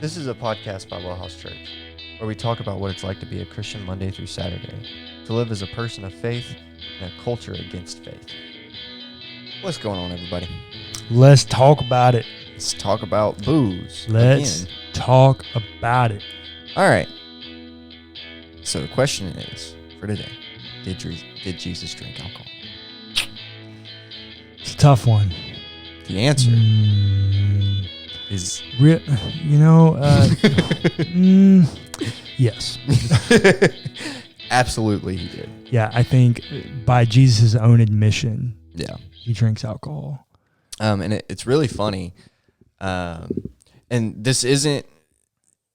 This is a podcast by WellHouse Church, where we talk about what it's like to be a Christian Monday through Saturday, to live as a person of faith in a culture against faith. What's going on, everybody? Let's talk about it. Let's talk about booze. Let's talk about it. All right. So the question is, for today, did Jesus drink alcohol? It's a tough one. The answer is... yes. Absolutely he did. Yeah, I think by Jesus' own admission, yeah, he drinks alcohol. And it's really funny. And this isn't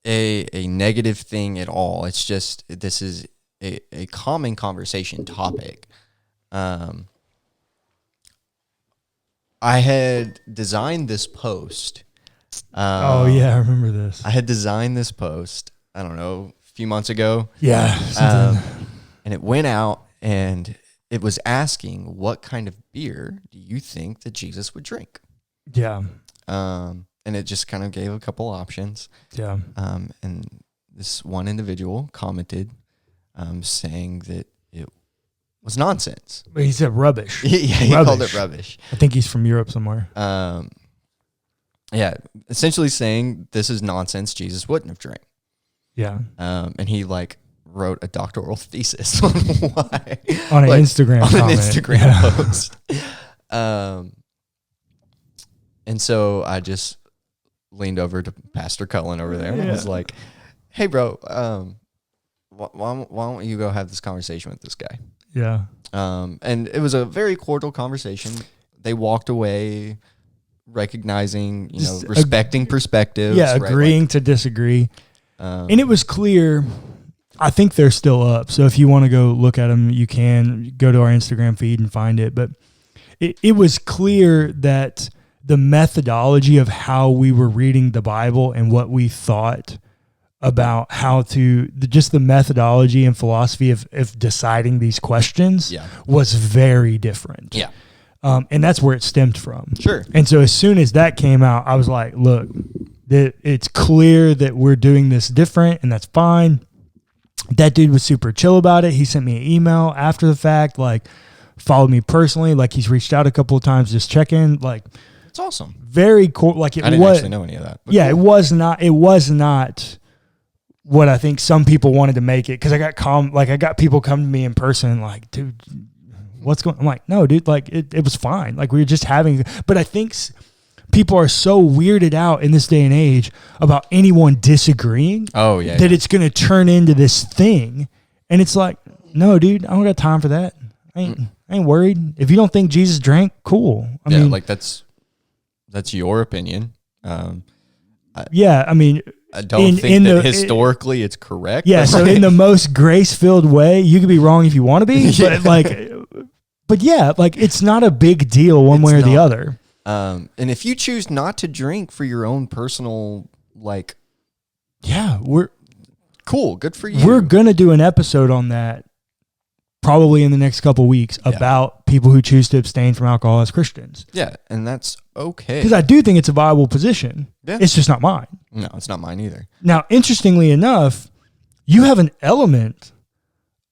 a negative thing at all. It's just, this is a common conversation topic. I had designed this post. I remember this. I had designed this post, I don't know, a few months ago. Yeah. And it went out and it was asking, what kind of beer do you think that Jesus would drink? Yeah. And it just kind of gave a couple options. Yeah. And this one individual commented saying that it was nonsense. He said rubbish. He called it rubbish. I think he's from Europe somewhere. Yeah, essentially saying this is nonsense. Jesus wouldn't have drank. Yeah. And he wrote a doctoral thesis on why on an Instagram post. And so I just leaned over to Pastor Cullen over there and was like, "Hey, bro, why don't you go have this conversation with this guy?" Yeah. And it was a very cordial conversation. They walked away recognizing, respecting perspectives. Yeah, agreeing to disagree. And it was clear, I think they're still up. So if you want to go look at them, you can go to our Instagram feed and find it. But it was clear that the methodology of how we were reading the Bible and what we thought about just the methodology and philosophy of deciding these questions was very different. Yeah. And that's where it stemmed from. Sure. And so as soon as that came out, I was like, look, it's clear that we're doing this different, and that's fine. That dude was super chill about it. He sent me an email after the fact, followed me personally. He's reached out a couple of times, just check in. It's awesome. Very cool. I didn't actually know any of that. Yeah, cool. It was not what I think some people wanted to make it. Cause I got people come to me in person dude, what's going on? I'm like, no, dude, it was fine. We were just having, but I think people are so weirded out in this day and age about anyone disagreeing. Oh yeah. That it's going to turn into this thing. And it's like, no, dude, I don't got time for that. I ain't worried. If you don't think Jesus drank, cool. I mean, that's your opinion. I don't think that historically it's correct. Yeah, so in the most grace-filled way, you could be wrong if you want to be, but it's not a big deal one way or the other. And if you choose not to drink for your own personal, we're cool, good for you. We're going to do an episode on that probably in the next couple weeks about people who choose to abstain from alcohol as Christians. Yeah, and that's okay. Because I do think it's a viable position. Yeah. It's just not mine. No, it's not mine either. Now, interestingly enough, you have an element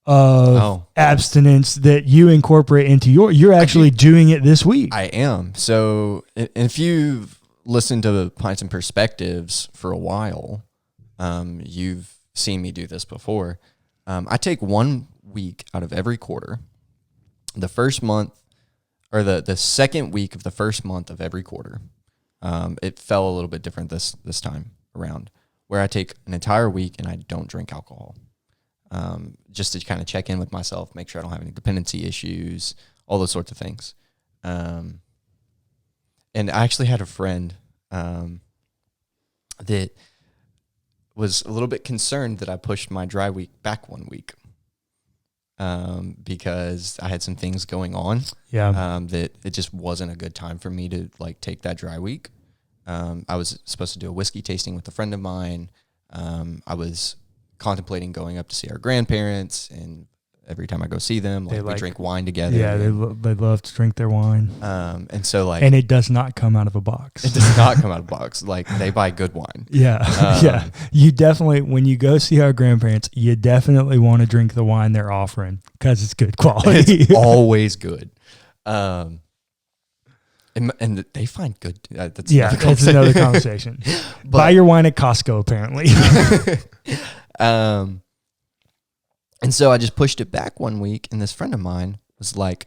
of abstinence that you incorporate into you're actually doing it this week. I am. So if you've listened to Pints and Perspectives for a while, you've seen me do this before. I take 1 week out of every quarter, the first month or the second week of the first month of every quarter. It fell a little bit different this time around, where I take an entire week and I don't drink alcohol. Just to kind of check in with myself, make sure I don't have any dependency issues, all those sorts of things. And I actually had a friend that was a little bit concerned that I pushed my dry week back 1 week because I had some things going on. Yeah. That it just wasn't a good time for me to take that dry week. I was supposed to do a whiskey tasting with a friend of mine. I was contemplating going up to see our grandparents and every time I go see them, like we drink wine together. Yeah, they love to drink their wine. And so like, and it does not come out of a box. It does not come out of a box. Like they buy good wine. Yeah, yeah. You definitely, when you go see our grandparents, you definitely want to drink the wine they're offering because it's good quality. It's always good. And they find good. That's another conversation. Buy your wine at Costco, apparently. And so I just pushed it back one week, and this friend of mine was like,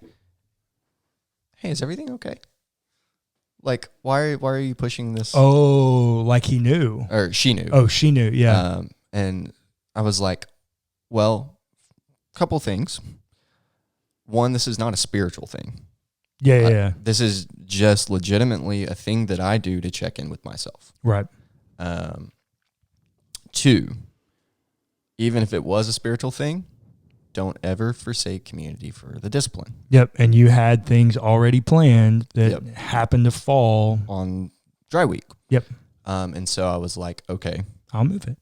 "Hey, is everything okay? Like, why are you pushing this?" Oh, like he knew, or she knew. Oh, she knew. Yeah. And I was like, "Well, a couple things. One, this is not a spiritual thing. Yeah. This is just legitimately a thing that I do to check in with myself. Right. Two, even if it was a spiritual thing, don't ever forsake community for the discipline." Yep. And you had things already planned that happened to fall on dry week. Yep. And so I was like, okay, I'll move it.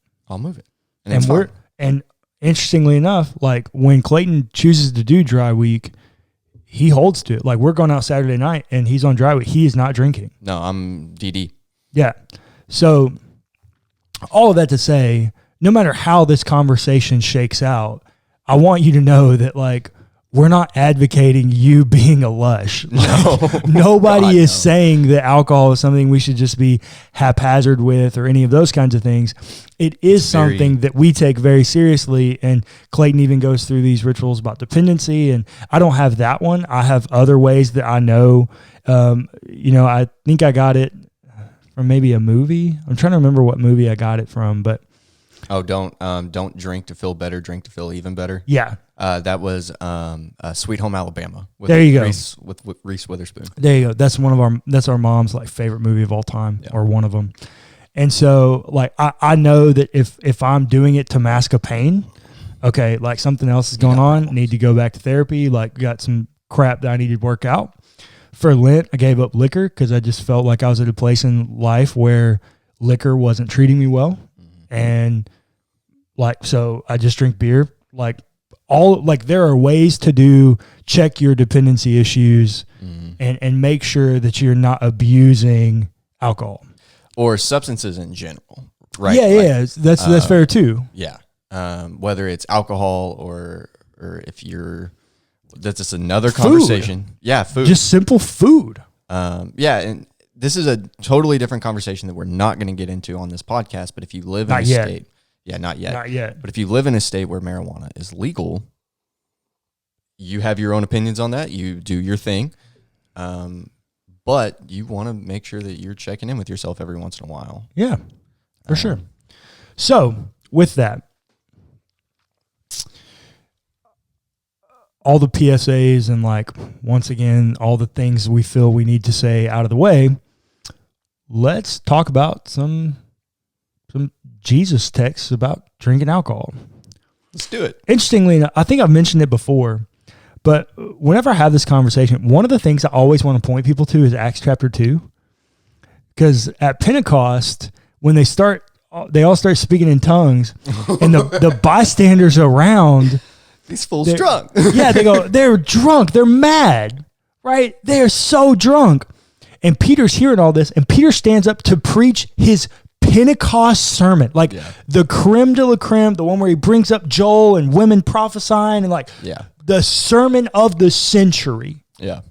And interestingly enough, like when Clayton chooses to do dry week, he holds to it. Like we're going out Saturday night and he's on dry week. He is not drinking. No, I'm DD. Yeah. So all of that to say, no matter how this conversation shakes out, I want you to know that like we're not advocating you being a lush. No. Nobody is saying that alcohol is something we should just be haphazard with or any of those kinds of things. It is something that we take very seriously, and Clayton even goes through these rituals about dependency, and I don't have that one. I have other ways that I know. I think I got it from maybe a movie. I'm trying to remember what movie I got it from, but don't drink to feel better, drink to feel even better. Yeah. That was Sweet Home Alabama. There you go. With Reese Witherspoon. There you go. That's our mom's like favorite movie of all time, or one of them. And so like I know that if I'm doing it to mask a pain, okay, like something else is going on, need to go back to therapy, like got some crap that I needed to work out. For Lent, I gave up liquor because I just felt like I was at a place in life where liquor wasn't treating me well. And like, so I just drink beer. Like there are ways to check your dependency issues and make sure that you're not abusing alcohol or substances in general. Right. Yeah. That's fair too. Yeah. Whether it's alcohol or if that's just another conversation. Yeah. Food. Just simple food. And this is a totally different conversation that we're not going to get into on this podcast. But if you live in a state, not yet. But if you live in a state where marijuana is legal, you have your own opinions on that. You do your thing. But you want to make sure that you're checking in with yourself every once in a while. Yeah, for sure. So with that, all the PSAs and like, once again, all the things we feel we need to say out of the way, let's talk about some Jesus texts about drinking alcohol. Let's do it. Interestingly enough, I think I've mentioned it before, but whenever I have this conversation, one of the things I always want to point people to is Acts chapter 2. Because at Pentecost, when they all start speaking in tongues, and the bystanders around, these fools drunk. Yeah, they're drunk. They're mad, right? They're so drunk. And Peter's hearing all this, and Peter stands up to preach his Pentecost sermon, the creme de la creme, the one where he brings up Joel and women prophesying and the sermon of the century. Yeah.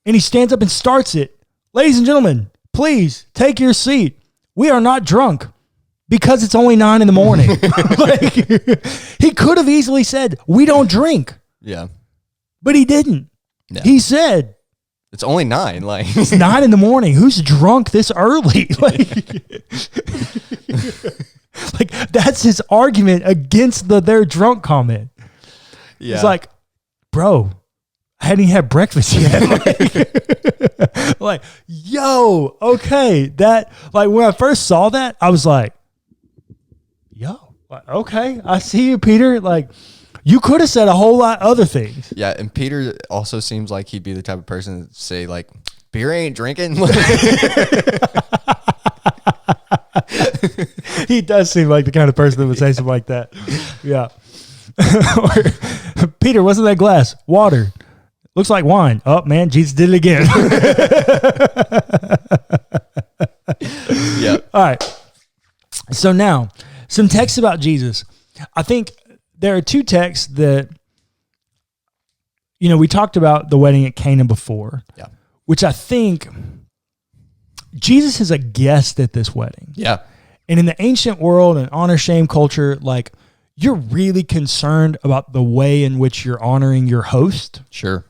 And he stands up and starts it. Ladies and gentlemen, please take your seat. We are not drunk because it's only 9 a.m. He could have easily said, we don't drink. Yeah. But he didn't. Yeah. He said, it's only 9. It's 9 a.m. Who's drunk this early? That's his argument against they're drunk comment. Yeah. It's like, bro, I hadn't even had breakfast yet. Okay. That, when I first saw that, I was like, okay, I see you, Peter. You could have said a whole lot other things. Yeah, and Peter also seems like he'd be the type of person to say, beer ain't drinking. He does seem like the kind of person that would say something like that. Yeah. Peter, what's in that glass? Water. Looks like wine. Oh, man, Jesus did it again. Yeah. All right. So now, some texts about Jesus. I think there are two texts that, we talked about the wedding at Cana before. Yeah. Which I think Jesus is a guest at this wedding. Yeah. And in the ancient world and honor shame culture, like, you're really concerned about the way in which you're honoring your host. Sure.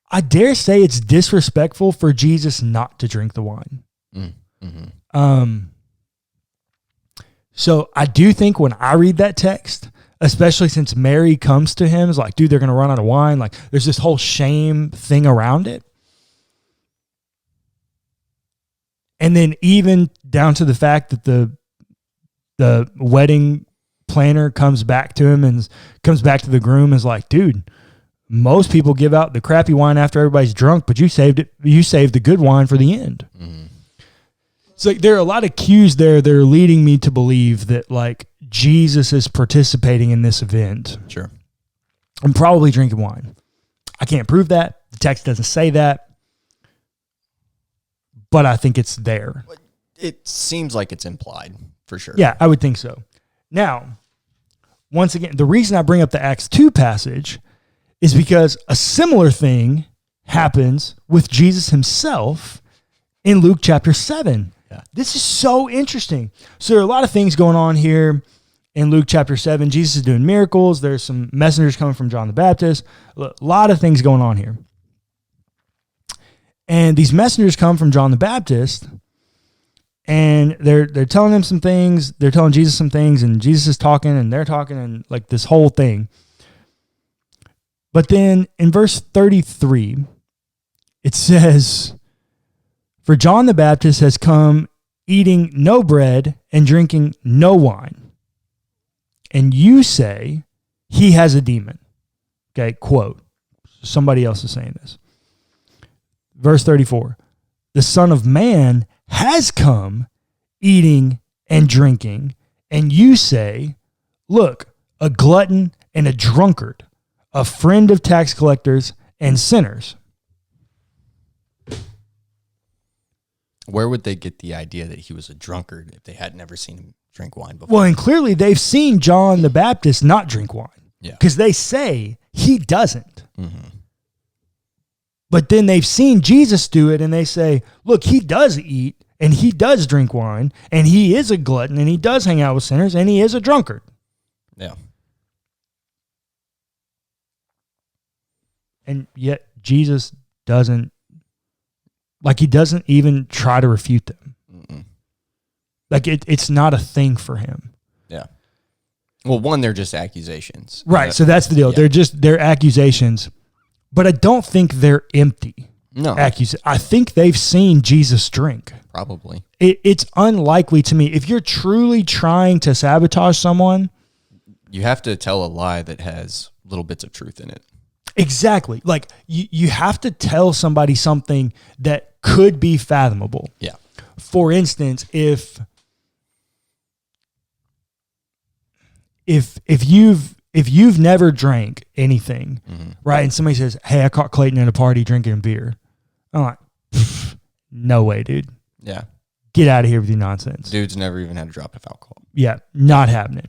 I dare say it's disrespectful for Jesus not to drink the wine. Mm-hmm. So I do think when I read that text, especially since Mary comes to him, is like, dude, they're going to run out of wine. Like, there's this whole shame thing around it. And then even down to the fact that the wedding planner comes back to him and comes back to the groom and is like, dude, most people give out the crappy wine after everybody's drunk, but you saved it. You saved the good wine for the end. Mm-hmm. So there are a lot of cues there that are leading me to believe that, like, Jesus is participating in this event. Sure. And probably drinking wine. I can't prove that. The text doesn't say that. But I think it's there. It seems like it's implied, for sure. Yeah, I would think so. Now, once again, the reason I bring up the Acts 2 passage is because a similar thing happens with Jesus himself in Luke chapter 7. Yeah. This is so interesting. So there are a lot of things going on here in Luke chapter 7. Jesus is doing miracles. There's some messengers coming from John the Baptist. A lot of things going on here. And these messengers come from John the Baptist, and they're telling him some things. They're telling Jesus some things, and Jesus is talking, and they're talking, and like this whole thing. But then in verse 33, it says, "For John the Baptist has come eating no bread and drinking no wine. And you say he has a demon." Okay, quote. Somebody else is saying this. Verse 34, "The Son of Man has come eating and drinking, and you say, look, a glutton and a drunkard, a friend of tax collectors and sinners." Where would they get the idea that he was a drunkard if they had never seen him drink wine before? Well, and clearly they've seen John the Baptist not drink wine. Yeah. Because they say he doesn't. Mm-hmm. But then they've seen Jesus do it, and they say, look, he does eat, and he does drink wine, and he is a glutton, and he does hang out with sinners, and he is a drunkard. Yeah. And yet Jesus doesn't, like, he doesn't even try to refute them. Mm-mm. Like, it's not a thing for him. Yeah. Well, one, they're just accusations. Right, so that's the deal. Yeah. They're accusations. But I don't think they're empty. No. I think they've seen Jesus drink. Probably. It's unlikely to me. If you're truly trying to sabotage someone, you have to tell a lie that has little bits of truth in it. Exactly. Like, you have to tell somebody something that could be fathomable. Yeah. For instance, if you've never drank anything, mm-hmm. right, and somebody says, "Hey, I caught Clayton at a party drinking beer," I'm like, no way, dude. Yeah. Get out of here with your nonsense. Dude's never even had a drop of alcohol. Yeah, not happening.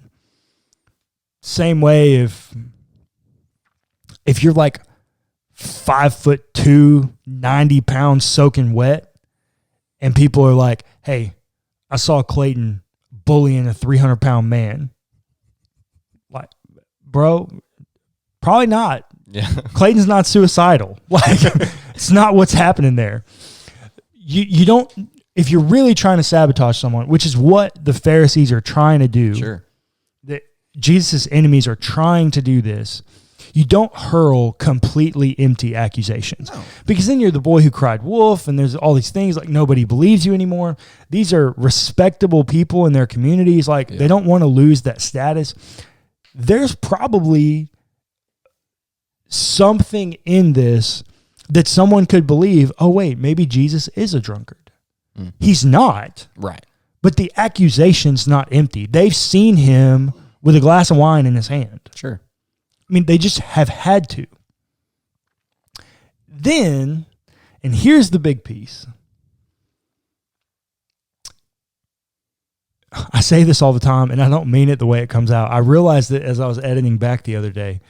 Same way if you're like 5'2", 90 pounds soaking wet, and people are like, "Hey, I saw Clayton bullying a 300-pound man." Like, bro, probably not. Yeah. Clayton's not suicidal. Like, it's not what's happening there. You don't, if you're really trying to sabotage someone, which is what the Pharisees are trying to do. Sure. That Jesus' enemies are trying to do this. You don't hurl completely empty accusations. No. Because then you're the boy who cried wolf, and there's all these things like nobody believes you anymore. These are respectable people in their communities. Like, they don't want to lose that status. There's probably something in this that someone could believe, oh, wait, maybe Jesus is a drunkard. Mm. He's not. Right. But the accusation's not empty. They've seen him with a glass of wine in his hand. Sure. I mean, they just have had to. Then, and here's the big piece. I say this all the time, and I don't mean it the way it comes out. I realized that as I was editing back the other day.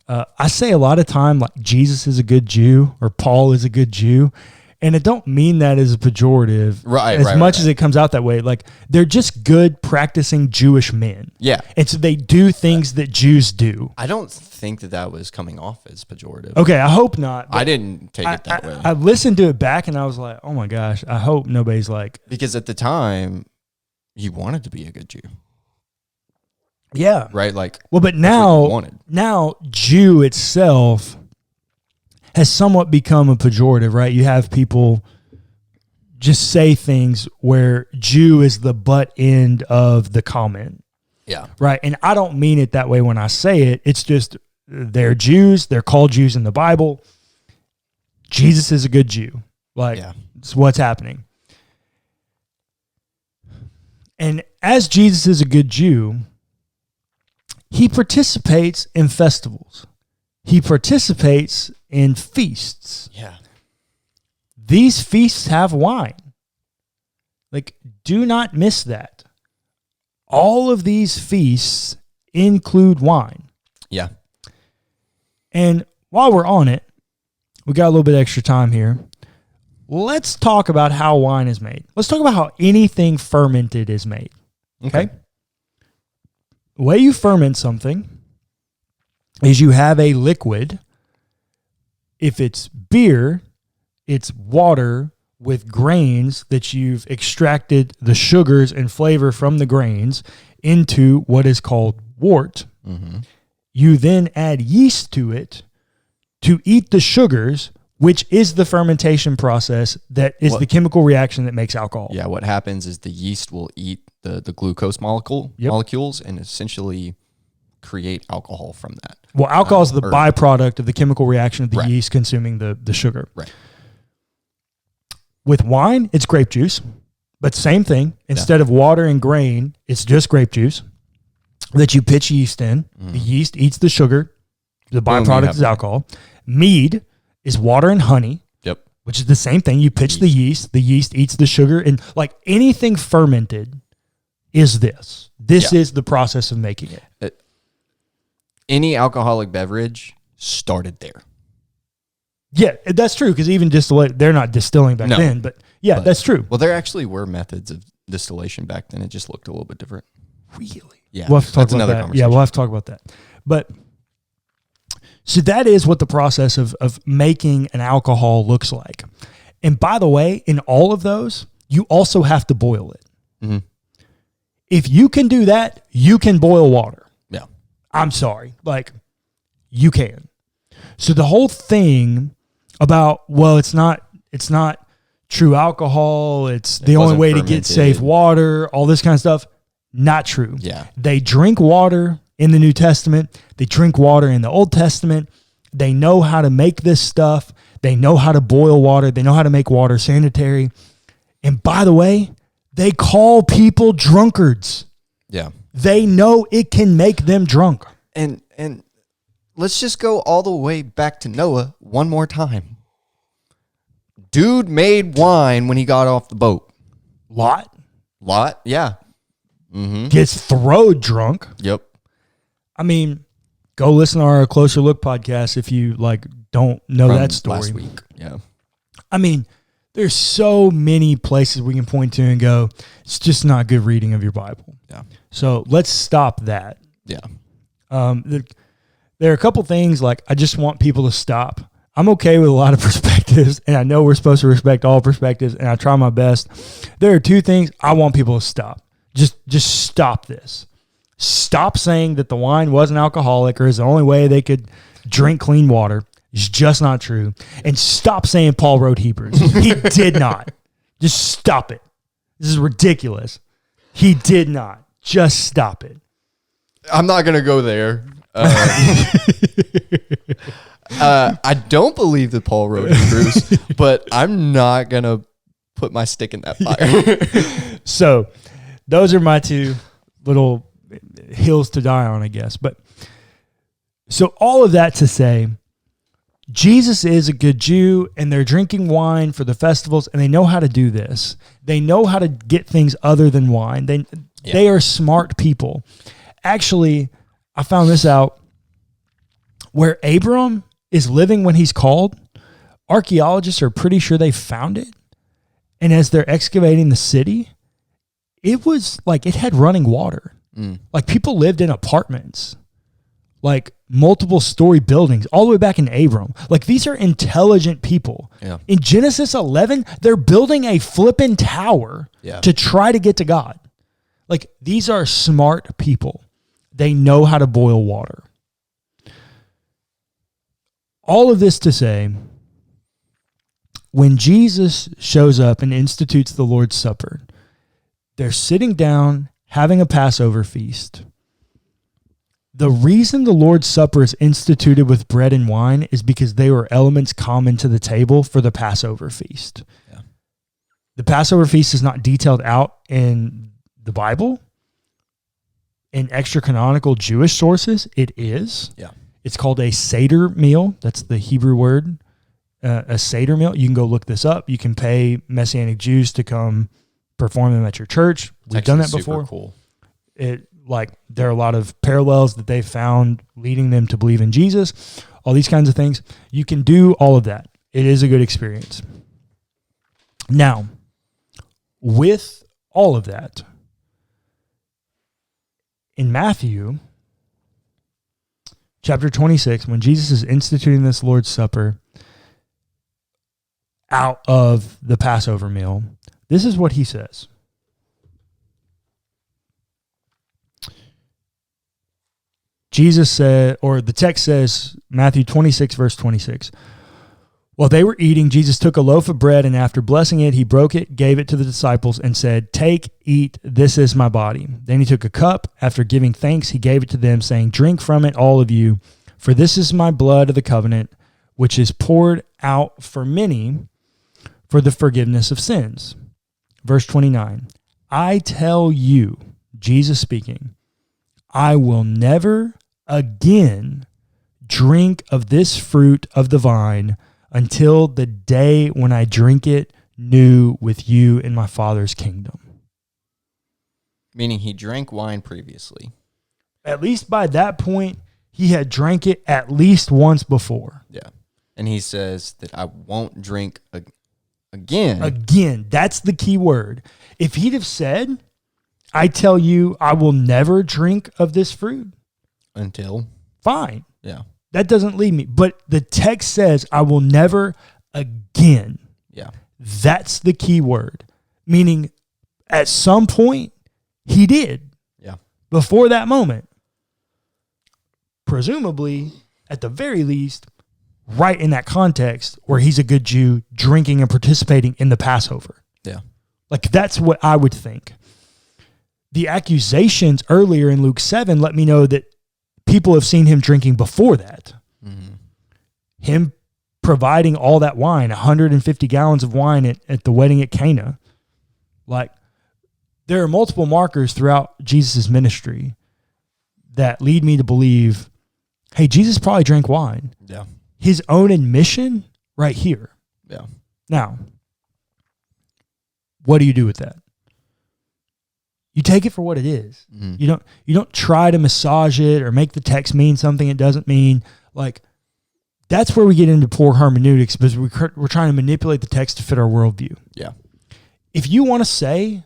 I say a lot of time like Jesus is a good Jew or Paul is a good Jew, and I don't mean that as a pejorative as much as it comes out that way. Like, they're just good practicing Jewish men. Yeah. And so they do things that Jews do. I don't think that was coming off as pejorative. Okay, I hope not. I didn't take it that way. I listened to it back and I was like, oh my gosh, I hope nobody's like... Because at the time, you wanted to be a good Jew. Yeah. Right? Like, well, but now Jew itself has somewhat become a pejorative, right? You have people just say things where Jew is the butt end of the comment. Yeah. Right. And I don't mean it that way when I say it. It's just they're Jews. They're called Jews in the Bible. Jesus is a good Jew. Like, it's what's happening. And as Jesus is a good Jew, he participates in festivals. He participates in feasts. Yeah. These feasts have wine. Like, do not miss that. All of these feasts include wine. Yeah. And while we're on it, we got a little bit extra time here. Let's talk about how wine is made. Let's talk about how anything fermented is made. Okay? The way you ferment something is you have a liquid. If it's beer, it's water with grains that you've extracted the sugars and flavor from the grains into what is called wort. Mm-hmm. You then add yeast to it to eat the sugars, which is the fermentation process that is the chemical reaction that makes alcohol. Yeah, what happens is the yeast will eat the glucose molecules and essentially create alcohol from that. Well, alcohol is the byproduct of the chemical reaction of the yeast consuming the sugar. Right. With wine, it's grape juice, but same thing. Instead of water and grain, it's just grape juice that you pitch yeast in. The yeast eats the sugar. The byproduct is alcohol. Mead is water and honey. Yep. Which is the same thing. You pitch the yeast eats the sugar, and like anything fermented is this. This is the process of making it. Any alcoholic beverage started there. Yeah, that's true, because even they're not distilling back then, but that's true. Well, there actually were methods of distillation back then. It just looked a little bit different. Really? Yeah. We'll have to talk about that. Yeah, we'll have to talk about that. But so that is what the process of making an alcohol looks like. And by the way, in all of those, you also have to boil it. Mm-hmm. If you can do that, you can boil water. Yeah. I'm sorry. Like, you can. So the whole thing about, well, it's not true alcohol, it's the only way to get safe water, all this kind of stuff, not true. Yeah. They drink water in the New Testament. They drink water in the Old Testament. They know how to make this stuff. They know how to boil water. They know how to make water sanitary. And by the way, they call people drunkards. Yeah. They know it can make them drunk. And let's just go all the way back to Noah one more time. Dude made wine when he got off the boat. Lot, yeah. Mm-hmm. Gets throwed drunk. Yep. I mean, go listen to our Closer Look podcast if you don't know that story. Last week. Yeah. I mean, there's so many places we can point to and go, it's just not good reading of your Bible. Yeah. So let's stop that. Yeah. There are a couple things I just want people to stop. I'm okay with a lot of perspectives, and I know we're supposed to respect all perspectives, and I try my best. There are two things I want people to stop. Just stop this. Stop saying that the wine wasn't alcoholic or is the only way they could drink clean water. It's just not true. And stop saying Paul wrote Hebrews. He did not. Just stop it. This is ridiculous. He did not. Just stop it. I'm not going to go there. I don't believe that Paul wrote Hebrews, but I'm not going to put my stick in that fire. So those are my two little hills to die on, I guess. But So all of that to say, Jesus is a good Jew, and they're drinking wine for the festivals, and they know how to do this. They know how to get things other than wine. They are smart people. Actually, I found this out. Where Abram is living when he's called, archaeologists are pretty sure they found it. And as they're excavating the city, it was like it had running water. Like people lived in apartments, like multiple story buildings all the way back in Abram. Like these are intelligent people. Yeah. In Genesis 11, they're building a flipping tower to try to get to God. Like these are smart people. They know how to boil water. All of this to say, when Jesus shows up and institutes the Lord's Supper, they're sitting down having a Passover feast. The reason the Lord's Supper is instituted with bread and wine is because they were elements common to the table for the Passover feast. Yeah. The Passover feast is not detailed out in the Bible. In extra-canonical Jewish sources, it is. Yeah. It's called a Seder meal. That's the Hebrew word, a Seder meal. You can go look this up. You can pay Messianic Jews to come perform them at your church. We've done that before. Cool. There are a lot of parallels that they've found leading them to believe in Jesus, all these kinds of things. You can do all of that. It is a good experience. Now, with all of that, in Matthew chapter 26, when Jesus is instituting this Lord's Supper out of the Passover meal, this is what he says. Jesus said, or the text says, Matthew 26, verse 26. While they were eating, Jesus took a loaf of bread, and after blessing it, he broke it, gave it to the disciples, and said, "Take, eat, this is my body." Then he took a cup. After giving thanks, he gave it to them, saying, "Drink from it, all of you, for this is my blood of the covenant, which is poured out for many for the forgiveness of sins." Verse 29, "I tell you," Jesus speaking, "I will never again drink of this fruit of the vine until the day when I drink it new with you in my Father's kingdom." Meaning he drank wine previously. At least by that point, he had drank it at least once before. Yeah. And he says that I won't drink again. Again, that's the key word. If he'd have said, "I tell you, I will never drink of this fruit," until, fine. Yeah. That doesn't lead me. But the text says, "I will never again." Yeah. That's the key word. Meaning, at some point, he did. Yeah. Before that moment. Presumably, at the very least, right in that context where he's a good Jew drinking and participating in the Passover. Yeah. Like, that's what I would think. The accusations earlier in Luke 7 let me know that people have seen him drinking before that. Mm-hmm. Him providing all that wine, 150 gallons of wine at the wedding at Cana. Like, there are multiple markers throughout Jesus' ministry that lead me to believe, hey, Jesus probably drank wine. Yeah. His own admission right here. Yeah. Now, what do you do with that? You take it for what it is. Mm-hmm. You don't try to massage it or make the text mean something it doesn't mean. Like, that's where we get into poor hermeneutics, because we're trying to manipulate the text to fit our worldview. Yeah. If you want to say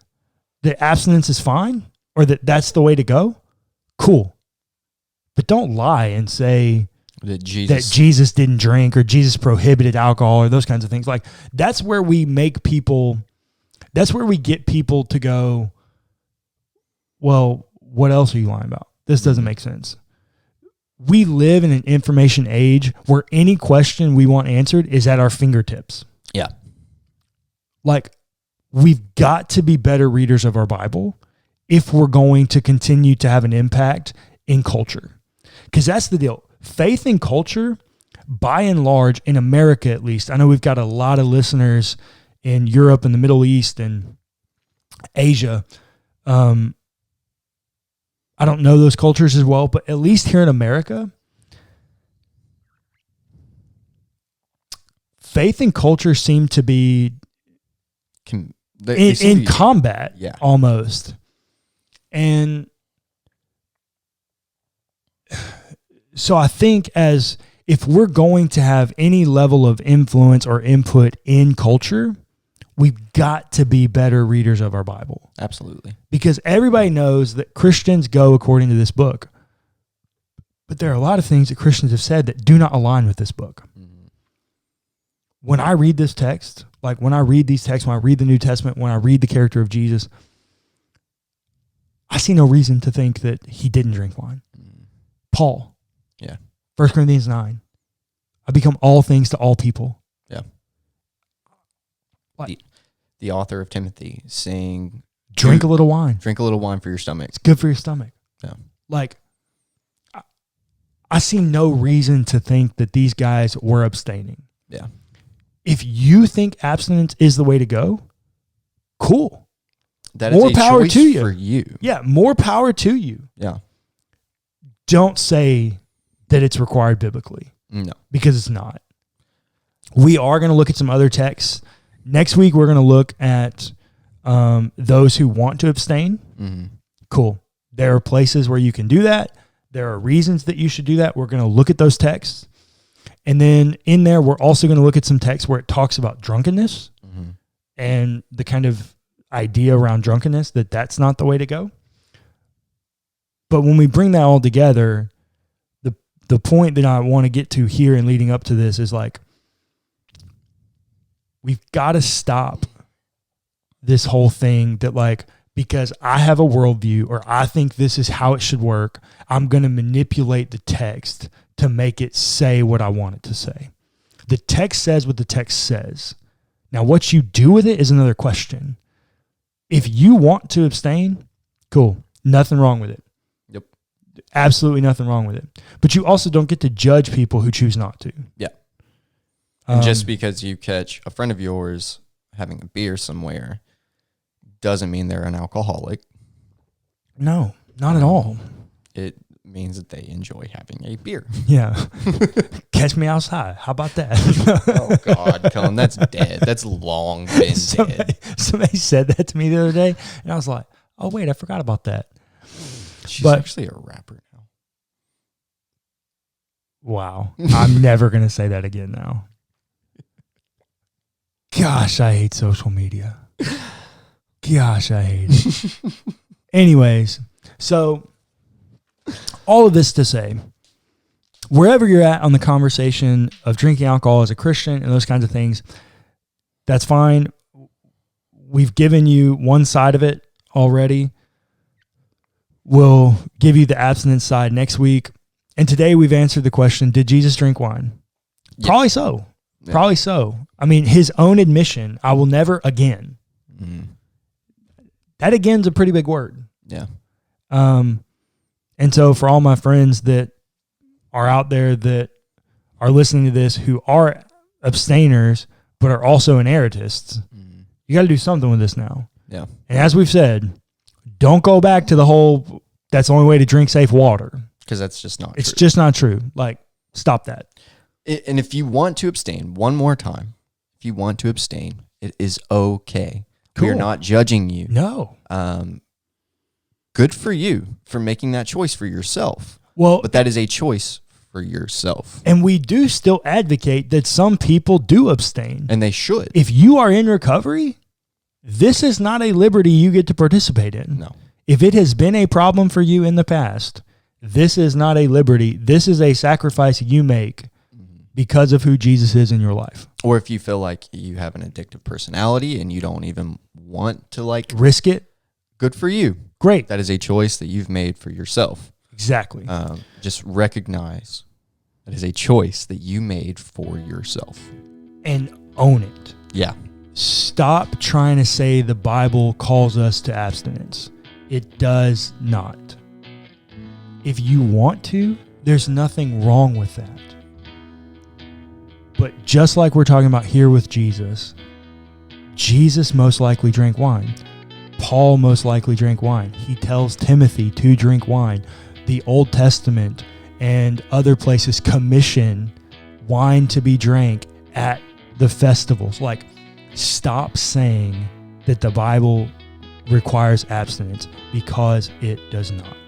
that abstinence is fine or that that's the way to go, cool. But don't lie and say that Jesus didn't drink or Jesus prohibited alcohol or those kinds of things. Like, that's where we get people to go, well, what else are you lying about? This doesn't make sense. We live in an information age where any question we want answered is at our fingertips. Yeah. Like, we've got to be better readers of our Bible if we're going to continue to have an impact in culture. Because that's the deal. Faith and culture, by and large, in America at least, I know we've got a lot of listeners in Europe and the Middle East and Asia. I don't know those cultures as well, but at least here in America, faith and culture seem to be they seem in to be, combat, yeah. almost. And so I think if we're going to have any level of influence or input in culture, we've got to be better readers of our Bible. Absolutely. Because everybody knows that Christians go according to this book. But there are a lot of things that Christians have said that do not align with this book. Mm-hmm. When I read this text, like when I read these texts, when I read the New Testament, when I read the character of Jesus, I see no reason to think that he didn't drink wine. Mm-hmm. Paul. Yeah. 1 Corinthians 9. I become all things to all people. Yeah. Like, the author of Timothy saying, drink a little wine. Drink a little wine for your stomach. It's good for your stomach. Yeah. Like, I see no reason to think that these guys were abstaining. Yeah. If you think abstinence is the way to go, cool. That is more power choice to you. For you. Yeah, more power to you. Yeah. Don't say that it's required biblically. No. Because it's not. We are going to look at some other texts. Next week, we're going to look at those who want to abstain. Mm-hmm. Cool. There are places where you can do that. There are reasons that you should do that. We're going to look at those texts. And then in there, we're also going to look at some texts where it talks about drunkenness and the kind of idea around drunkenness, that that's not the way to go. But when we bring that all together, the point that I want to get to here and leading up to this is like, we've got to stop this whole thing that like, because I have a worldview or I think this is how it should work, I'm going to manipulate the text to make it say what I want it to say. The text says what the text says. Now, what you do with it is another question. If you want to abstain, cool. Nothing wrong with it. Yep. Absolutely nothing wrong with it. But you also don't get to judge people who choose not to. Yeah. And just because you catch a friend of yours having a beer somewhere doesn't mean they're an alcoholic. No, not at all. It means that they enjoy having a beer. Yeah. Catch me outside. How about that? Oh, God, Cullen, that's dead. That's long been dead. Somebody said that to me the other day, and I was like, oh, wait, I forgot about that. She's actually a rapper now. Wow. I'm never going to say that again now. Gosh, I hate social media. Gosh, I hate it. Anyways, so all of this to say, wherever you're at on the conversation of drinking alcohol as a Christian and those kinds of things, that's fine. We've given you one side of it already. We'll give you the abstinence side next week. And today we've answered the question, did Jesus drink wine? Yes. Probably so. Yeah. Probably so. I mean, his own admission, I will never again. Mm. That again's a pretty big word. Yeah. And so for all my friends that are out there that are listening to this who are abstainers but are also inerrantists, you got to do something with this now. Yeah. And as we've said, don't go back to the whole, that's the only way to drink safe water. Because that's just not true. It's just not true. Like, stop that. And if you want to abstain, one more time, if you want to abstain, it is okay. Cool. We are not judging you. No. Good for you for making that choice for yourself. Well, but that is a choice for yourself. And we do still advocate that some people do abstain. And they should. If you are in recovery, this is not a liberty you get to participate in. No. If it has been a problem for you in the past, this is not a liberty. This is a sacrifice you make because of who Jesus is in your life. Or if you feel like you have an addictive personality and you don't even want to like risk it, good for you. Great. That is a choice that you've made for yourself. Exactly. Just recognize that is a choice that you made for yourself. And own it. Yeah. Stop trying to say the Bible calls us to abstinence. It does not. If you want to, there's nothing wrong with that. But just like we're talking about here with Jesus, Jesus most likely drank wine. Paul most likely drank wine. He tells Timothy to drink wine. The Old Testament and other places commission wine to be drank at the festivals. Like, stop saying that the Bible requires abstinence, because it does not.